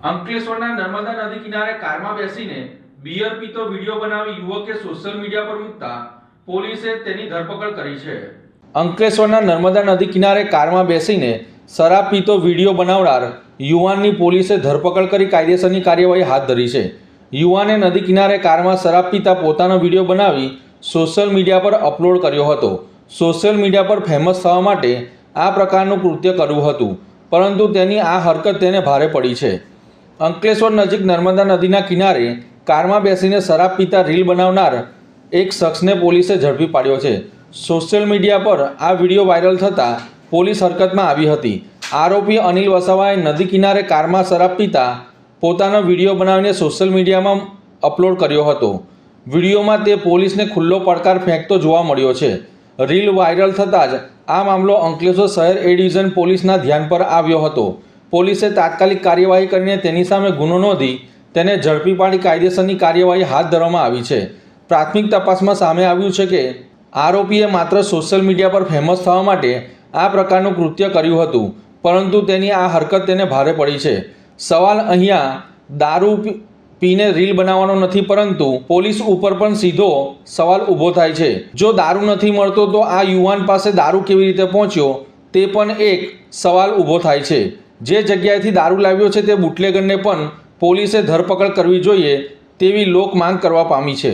અંકલેશ્વરના નર્મદા નદી કિનારે કારમાં બેસીને બિયર પીતો વિડીયો બનાવી યુવકે સોશિયલ મીડિયા પર મૂકતા પોલીસે તેની ધરપકડ કરી છે। અંકલેશ્વરના નર્મદા નદી કિનારે કારમાં બેસીને શરાબ પીતો વિડીયો બનાવનાર યુવાનની પોલીસે ધરપકડ કરી કાયદેસરની કાર્યવાહી હાથ ધરી છે। યુવાને નદી કિનારે કારમાં શરાબ પીતા પોતાનો વિડીયો બનાવી સોશિયલ મીડિયા પર અપલોડ કર્યો હતો। સોશિયલ મીડિયા પર ફેમસ થવા માટે આ પ્રકારનું કૃત્ય કર્યું હતું, પરંતુ તેની આ હરકત તેને ભારે પડી છે। અંકલેશ્વર નજીક નર્મદા નદીના કિનારે કારમાં બેસીને શરાબ પીતા રીલ બનાવનાર એક શખ્સને પોલીસે ઝડપી પાડ્યો છે। સોશિયલ મીડિયા પર આ વિડીયો વાયરલ થતાં પોલીસ હરકતમાં આવી હતી। આરોપી અનિલ વસાવાએ નદી કિનારે કારમાં શરાબ પીતા પોતાનો વિડીયો બનાવીને સોશિયલ મીડિયામાં અપલોડ કર્યો હતો। વિડીયોમાં તે પોલીસને ખુલ્લો પડકાર ફેંકતો જોવા મળ્યો છે। રીલ વાયરલ થતાં જ આ મામલો અંકલેશ્વર શહેર એ ડિવિઝન પોલીસના ધ્યાન પર આવ્યો હતો। પોલીસે તાત્કાલિક કાર્યવાહી કરીને તેની સામે ગુનો નોંધી તેને ઝડપી પાડી કાયદેસરની કાર્યવાહી હાથ ધરવામાં આવી છે। પ્રાથમિક તપાસમાં સામે આવ્યું છે કે આરોપીએ માત્ર સોશિયલ મીડિયા પર ફેમસ થવા માટે આ પ્રકારનું કૃત્ય કર્યું હતું, પરંતુ તેની આ હરકત તેને ભારે પડી છે। સવાલ અહીંયા દારૂ પીને રીલ બનાવવાનો નથી, પરંતુ પોલીસ ઉપર પણ સીધો સવાલ ઊભો થાય છે। જો દારૂ નથી મળતો તો આ યુવાન પાસે દારૂ કેવી રીતે પહોંચ્યો તે પણ એક સવાલ ઊભો થાય છે। જે જગ્યાએથી દારૂ લાવ્યો છે તે બુટલેગરને પણ પોલીસે ધરપકડ કરવી જોઈએ તેવી લોક માંગ કરવા પામી છે।